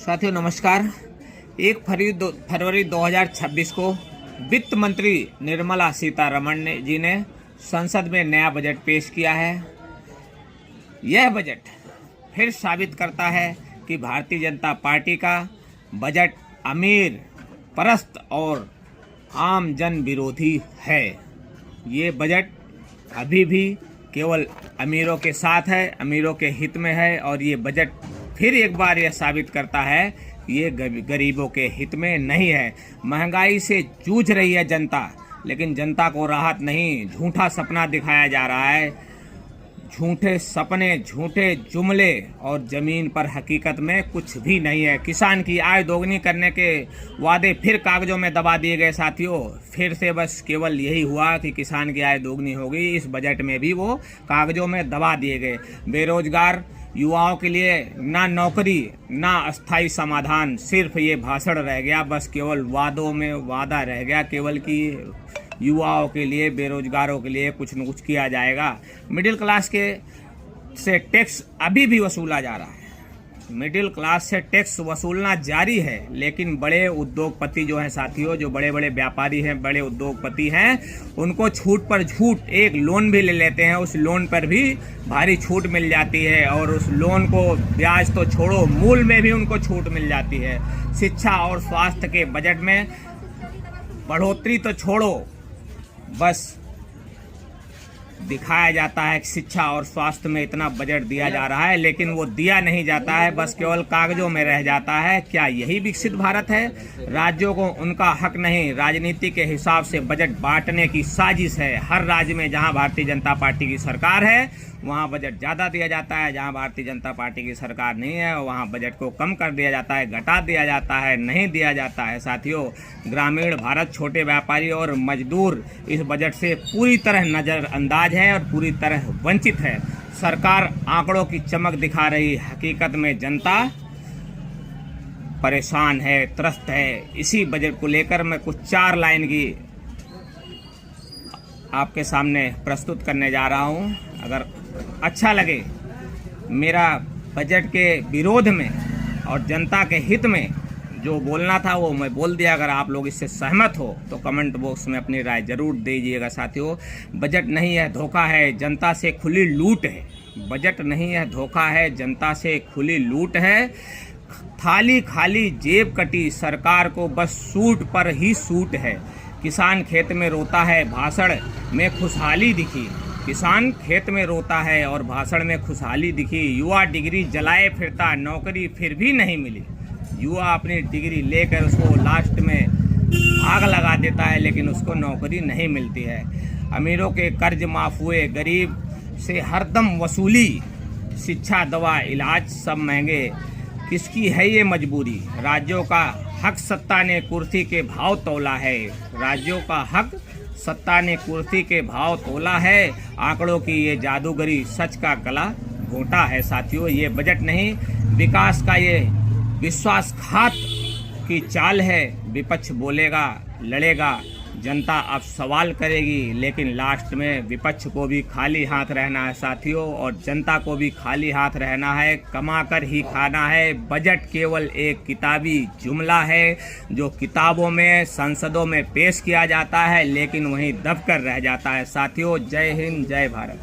साथियों नमस्कार। 1 फरवरी 2026 को वित्त मंत्री निर्मला सीतारमण जी ने संसद में नया बजट पेश किया है। यह बजट फिर साबित करता है कि भारतीय जनता पार्टी का बजट अमीर परस्त और आम जन विरोधी है। ये बजट अभी भी केवल अमीरों के साथ है, अमीरों के हित में है और ये बजट फिर एक बार यह साबित करता है ये गरीबों के हित में नहीं है। महंगाई से जूझ रही है जनता, लेकिन जनता को राहत नहीं, झूठा सपना दिखाया जा रहा है। झूठे सपने, झूठे जुमले और जमीन पर हकीकत में कुछ भी नहीं है। किसान की आय दोगुनी करने के वादे फिर कागजों में दबा दिए गए साथियों। फिर से बस केवल यही हुआ कि किसान की आय दोगुनी होगी, इस बजट में भी वो कागजों में दबा दिए गए। बेरोजगार युवाओं के लिए ना नौकरी ना अस्थायी समाधान, सिर्फ ये भाषण रह गया, बस केवल वादों में वादा रह गया केवल कि युवाओं के लिए, बेरोजगारों के लिए कुछ न कुछ किया जाएगा। मिडिल क्लास के से टैक्स अभी भी वसूला जा रहा है, मिडिल क्लास से टैक्स वसूलना जारी है, लेकिन बड़े उद्योगपति जो हैं साथियों, जो बड़े बड़े व्यापारी हैं, बड़े उद्योगपति हैं, उनको छूट पर छूट, एक लोन भी ले लेते हैं, उस लोन पर भी भारी छूट मिल जाती है और उस लोन को ब्याज तो छोड़ो, मूल में भी उनको छूट मिल जाती है। शिक्षा और स्वास्थ्य के बजट में बढ़ोतरी तो छोड़ो, बस दिखाया जाता है कि शिक्षा और स्वास्थ्य में इतना बजट दिया जा रहा है, लेकिन वो दिया नहीं जाता है, बस केवल कागजों में रह जाता है। क्या यही विकसित भारत है? राज्यों को उनका हक नहीं, राजनीति के हिसाब से बजट बांटने की साजिश है। हर राज्य में जहां भारतीय जनता पार्टी की सरकार है वहां बजट ज़्यादा दिया जाता है, जहां भारतीय जनता पार्टी की सरकार नहीं है वहां बजट को कम कर दिया जाता है, घटा दिया जाता है, नहीं दिया जाता है। साथियों, ग्रामीण भारत, छोटे व्यापारी और मजदूर इस बजट से पूरी तरह नज़रअंदाज है और पूरी तरह वंचित है। सरकार आंकड़ों की चमक दिखा रही, हकीकत में जनता परेशान है, त्रस्त है। इसी बजट को लेकर मैं कुछ 4 लाइन की आपके सामने प्रस्तुत करने जा रहा हूं। अगर अच्छा लगे, मेरा बजट के विरोध में और जनता के हित में जो बोलना था वो मैं बोल दिया। अगर आप लोग इससे सहमत हो तो कमेंट बॉक्स में अपनी राय जरूर दीजिएगा साथियों। बजट नहीं है, धोखा है, जनता से खुली लूट है। बजट नहीं है, धोखा है, जनता से खुली लूट है। थाली खाली, जेब कटी, सरकार को बस सूट पर ही सूट है। किसान खेत में रोता है, भाषण में खुशहाली दिखी। किसान खेत में रोता है और भाषण में खुशहाली दिखी। युवा डिग्री जलाए फिरता, नौकरी फिर भी नहीं मिली। युवा अपनी डिग्री लेकर उसको लास्ट में आग लगा देता है, लेकिन उसको नौकरी नहीं मिलती है। अमीरों के कर्ज माफ हुए, गरीब से हरदम वसूली। शिक्षा, दवा, इलाज सब महंगे, किसकी है ये मजबूरी? राज्यों का हक सत्ता ने कुर्सी के भाव तोला है। राज्यों का हक सत्ता ने कुर्सी के भाव तोला है। आंकड़ों की ये जादूगरी सच का गला घोंटा है साथियों। ये बजट नहीं, विकास का ये विश्वासघात की चाल है। विपक्ष बोलेगा, लड़ेगा, जनता अब सवाल करेगी, लेकिन लास्ट में विपक्ष को भी खाली हाथ रहना है साथियों और जनता को भी खाली हाथ रहना है, कमा कर ही खाना है। बजट केवल एक किताबी जुमला है जो किताबों में, संसदों में पेश किया जाता है, लेकिन वहीं दबकर रह जाता है साथियों। जय हिंद, जय भारत।